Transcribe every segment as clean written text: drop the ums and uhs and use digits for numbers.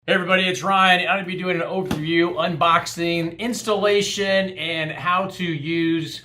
Hey everybody, it's Ryan. I'm going to be doing an overview, unboxing, installation, and how to use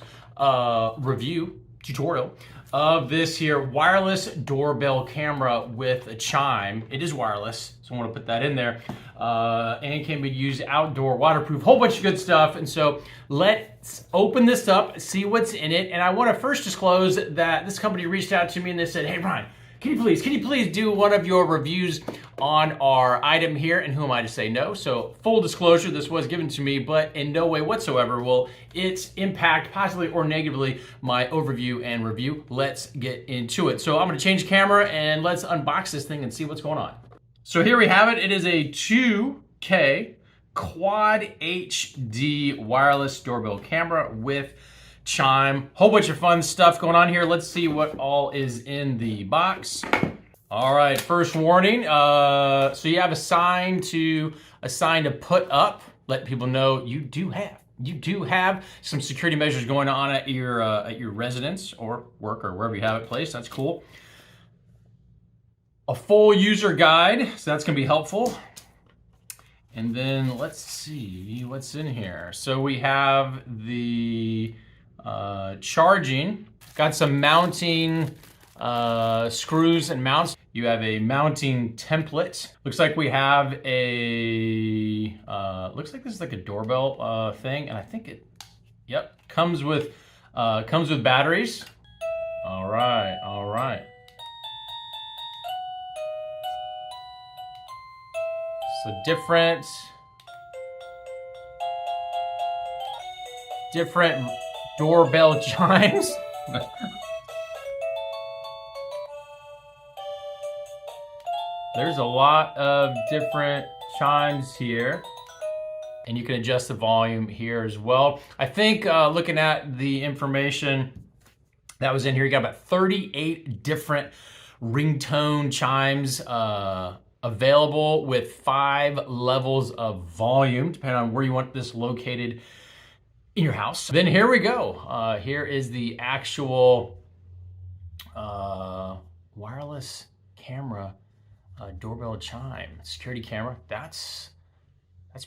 review tutorial of this here wireless doorbell camera with a chime. It is wireless, so I want to put that in there. And can be used outdoor, waterproof, whole bunch of good stuff. And so let's open this up, see what's in it. And I want to first disclose that this company reached out to me and they said, hey Ryan, can you please do one of your reviews on our item here? And who am I to say no? So full disclosure, this was given to me, but in no way whatsoever will it impact positively or negatively my overview and review. Let's get into it. So I'm gonna change camera and let's unbox this thing and see what's going on. So here we have it. It is a 2K Quad HD wireless doorbell camera with chime. Whole bunch of fun stuff going on here. Let's see what all is in the box. All right, first warning. So you have a sign to put up. Let people know you do have some security measures going on at your residence or work or wherever you have it placed. That's cool. A full user guide, so that's gonna be helpful. And then let's see what's in here. So we have the charging, got some mounting screws and mounts. You have a mounting template. Looks like we have a, looks like this is like a doorbell thing, and I think it, yep, comes with batteries. All right. So different doorbell chimes. There's a lot of different chimes here, and you can adjust the volume here as well. I think looking at the information that was in here, you got about 38 different ringtone chimes available with 5 levels of volume, depending on where you want this located in your house. Then here we go. Here is the actual wireless camera doorbell chime security camera. That's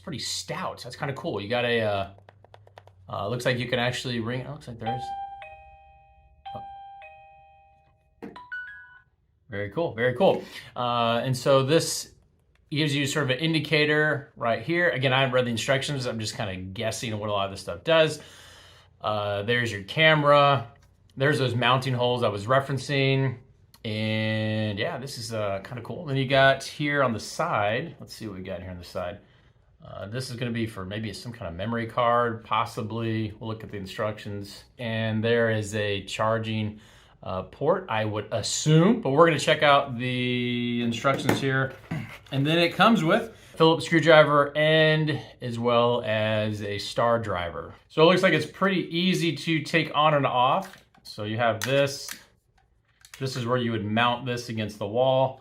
pretty stout. That's kind of cool. You got a looks like you can actually ring. It looks like there's. Oh. Very cool. And so this gives you sort of an indicator right here. Again, I haven't read the instructions. I'm just kind of guessing what a lot of this stuff does. There's your camera. There's those mounting holes I was referencing. And yeah, this is kind of cool. Then you got here on the side, let's see what we got here on the side. This is gonna be for maybe some kind of memory card, possibly. We'll look at the instructions. And there is a charging port, I would assume, but we're gonna check out the instructions here. And then it comes with Phillips screwdriver and as well as a star driver. So it looks like it's pretty easy to take on and off. So you have this. This is where you would mount this against the wall.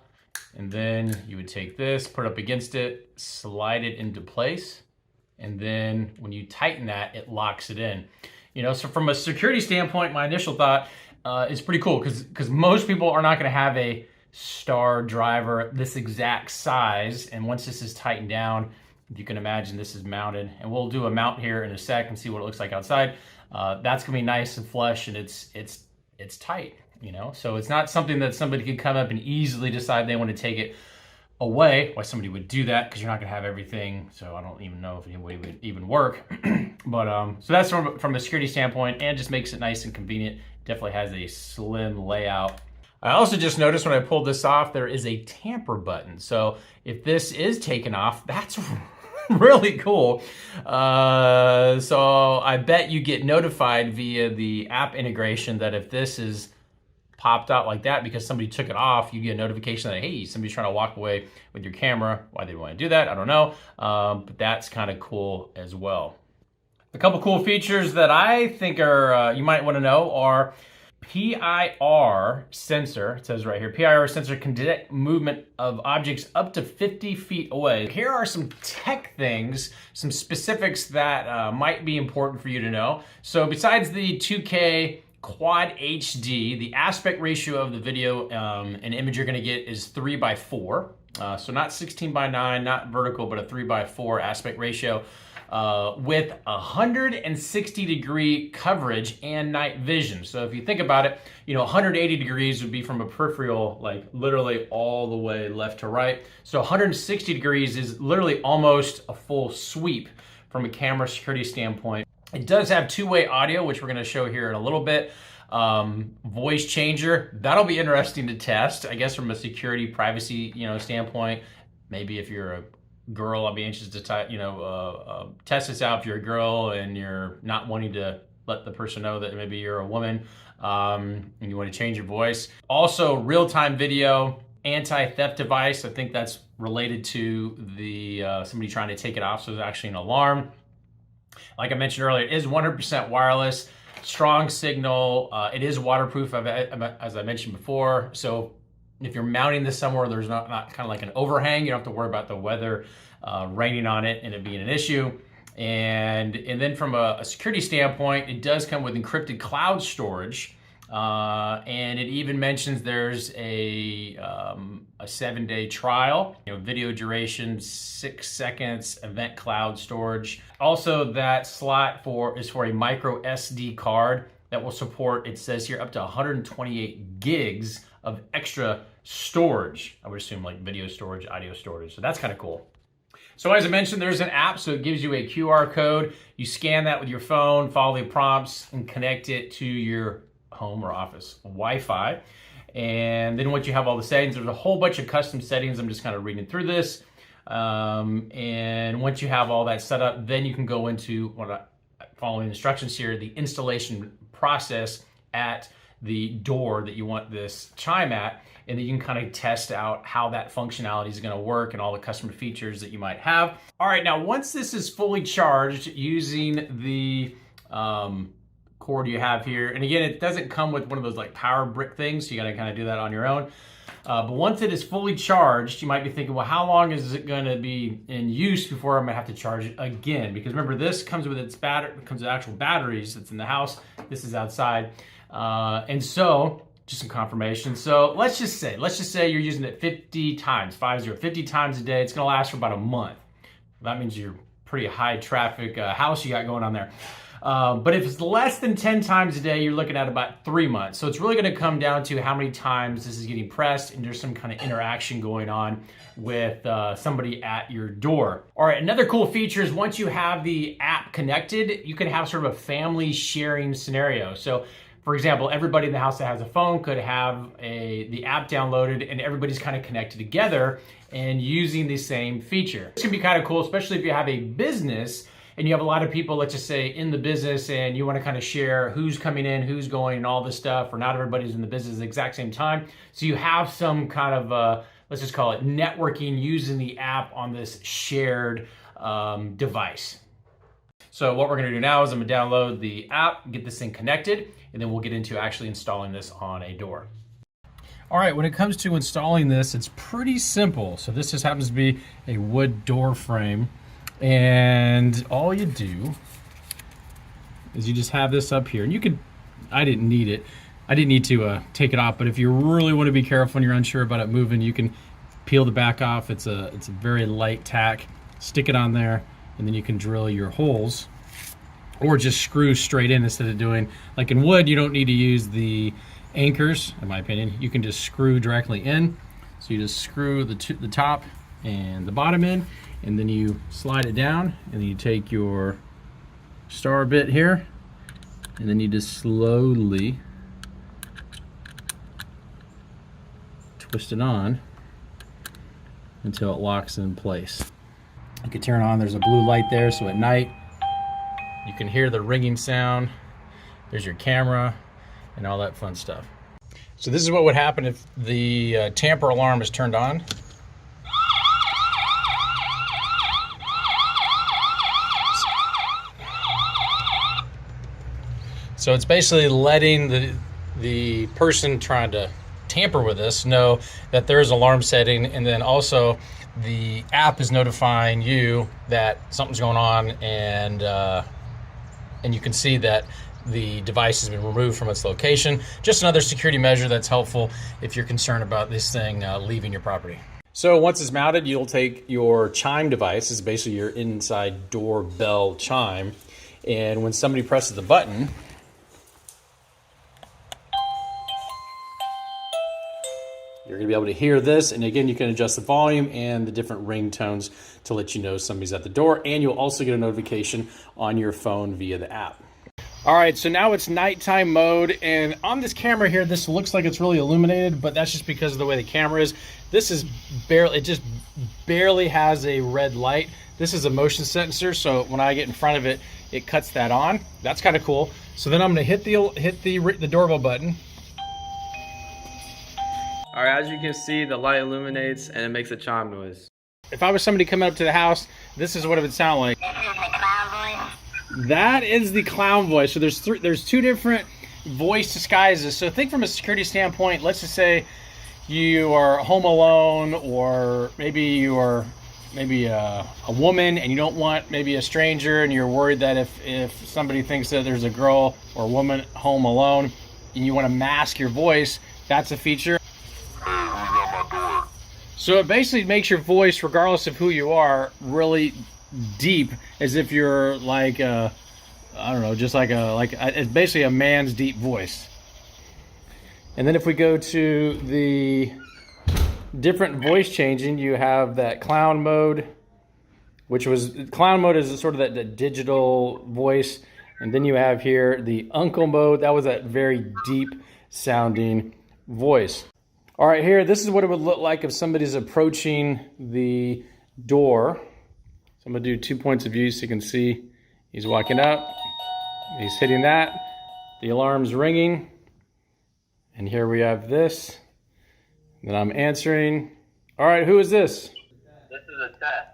And then you would take this, put it up against it, slide it into place. And then when you tighten that, it locks it in. You know, so from a security standpoint, my initial thought is pretty cool because most people are not gonna have a star driver this exact size. And once this is tightened down, you can imagine this is mounted. And we'll do a mount here in a sec and see what it looks like outside. That's gonna be nice and flush, and it's tight. You know, so it's not something that somebody can come up and easily decide they want to take it away. Why somebody would do that, because you're not going to have everything. So I don't even know if it would even work. But so that's from a security standpoint, and just makes it nice and convenient. Definitely has a slim layout. I also just noticed when I pulled this off, there is a tamper button. So if this is taken off, that's really cool. So I bet you get notified via the app integration that if this is popped out like that because somebody took it off, you get a notification that, hey, somebody's trying to walk away with your camera. Why they want to do that, I don't know. But that's kind of cool as well. A couple cool features that I think are you might want to know are PIR sensor. It says right here, PIR sensor can detect movement of objects up to 50 feet away. Here are some tech things, some specifics that might be important for you to know. So besides the 2K Quad HD, the aspect ratio of the video and image you're gonna get is 3:4. So not 16:9, not vertical, but a 3:4 aspect ratio. With 160-degree coverage and night vision. So if you think about it, 180 degrees would be from a peripheral, like literally all the way left to right. So 160 degrees is literally almost a full sweep from a camera security standpoint. It does have two-way audio, which we're going to show here in a little bit. Voice changer, that'll be interesting to test, I guess, from a security privacy, standpoint. Maybe if you're a girl, I'll be anxious to test this out if you're a girl and you're not wanting to let the person know that maybe you're a woman, and you want to change your voice. Also, real-time video, anti-theft device. I think that's related to the somebody trying to take it off, so there's actually an alarm. Like I mentioned earlier, it is 100% wireless, strong signal. It is waterproof, as I mentioned before. So if you're mounting this somewhere, there's not kind of like an overhang. You don't have to worry about the weather raining on it and it being an issue. And then from a security standpoint, it does come with encrypted cloud storage. And it even mentions there's a 7-day trial, video duration, 6 seconds, event cloud storage. Also, that slot is for a micro SD card that will support, it says here, up to 128 gigs of extra storage. I would assume like video storage, audio storage. So that's kind of cool. So as I mentioned, there's an app, so it gives you a QR code. You scan that with your phone, follow the prompts, and connect it to your home or office Wi-Fi. And then once you have all the settings, there's a whole bunch of custom settings. I'm just kind of reading through this. And once you have all that set up, then you can go into, following instructions here, the installation process at the door that you want this chime at, and then you can kind of test out how that functionality is going to work and all the customer features that you might have. All right, now once this is fully charged using the cord you have here, and again, it doesn't come with one of those like power brick things, so you got to kind of do that on your own. But once it is fully charged, you might be thinking, well, how long is it going to be in use before I'm going to have to charge it again? Because remember, this comes with comes with actual batteries that's in the house. This is outside. And so, just some confirmation. So let's just say you're using it 50 times, 50 times a day. It's going to last for about a month. That means you're pretty high traffic house you got going on there. But if it's less than 10 times a day, you're looking at about 3 months. So it's really going to come down to how many times this is getting pressed and there's some kind of interaction going on with somebody at your door. All right, another cool feature is once you have the app connected, you can have sort of a family sharing scenario. So for example, everybody in the house that has a phone could have the app downloaded and everybody's kind of connected together and using the same feature. This can be kind of cool, especially if you have a business and you have a lot of people, let's just say, in the business, and you want to kind of share who's coming in, who's going, and all this stuff, or not everybody's in the business at the exact same time. So you have some kind of, let's just call it networking using the app on this shared device. So what we're going to do now is I'm going to download the app, get this thing connected, and then we'll get into actually installing this on a door. All right, when it comes to installing this, it's pretty simple. So this just happens to be a wood door frame. And all you do is you just have this up here, and you could, I didn't need it. I didn't need to take it off, but if you really want to be careful and you're unsure about it moving, you can peel the back off. It's a very light tack. Stick it on there, and then you can drill your holes, or just screw straight in instead of doing, like in wood, you don't need to use the anchors, in my opinion. You can just screw directly in. So you just screw the top and the bottom in, and then you slide it down, and then you take your star bit here, and then you just slowly twist it on until it locks in place. You can turn on, there's a blue light there, so at night you can hear the ringing sound. There's your camera and all that fun stuff. So this is what would happen if the tamper alarm is turned on. So it's basically letting the person trying to tamper with this know that there is an alarm setting, and then also the app is notifying you that something's going on, and you can see that the device has been removed from its location. Just another security measure that's helpful if you're concerned about this thing leaving your property. So once it's mounted, you'll take your chime device, it's basically your inside doorbell chime, and when somebody presses the button, you're going to be able to hear this, and again, you can adjust the volume and the different ringtones to let you know somebody's at the door, and you'll also get a notification on your phone via the app. All right, so now it's nighttime mode, and on this camera here, this looks like it's really illuminated, but that's just because of the way the camera is. This is barely, it just barely has a red light. This is a motion sensor, so when I get in front of it, it cuts that on. That's kind of cool. So then I'm gonna hit the doorbell button. All right, as you can see, the light illuminates and it makes a chime noise. If I was somebody coming up to the house, this is what it would sound like. That is the clown voice. So there's two different voice disguises. So think from a security standpoint, let's just say you are home alone, or maybe you are a woman and you don't want maybe a stranger, and you're worried that if somebody thinks that there's a girl or a woman home alone and you want to mask your voice, that's a feature. So it basically makes your voice, regardless of who you are, really deep, as if you're like I don't know, just it's basically a man's deep voice. And then if we go to the different voice changing, you have that clown mode, clown mode is sort of that digital voice, and then you have here the uncle mode. That was that very deep sounding voice. All right, here, this is what it would look like if somebody's approaching the door. So I'm gonna do 2 points of view so you can see he's walking up, he's hitting that, the alarm's ringing, and here we have this. Then I'm answering. All right, who is this? This is a test.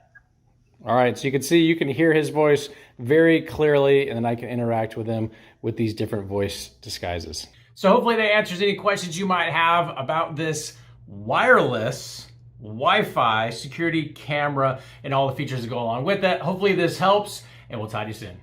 All right, so you can see, you can hear his voice very clearly, and then I can interact with him with these different voice disguises. So hopefully that answers any questions you might have about this wireless Wi-Fi security camera and all the features that go along with that. Hopefully this helps, and we'll talk to you soon.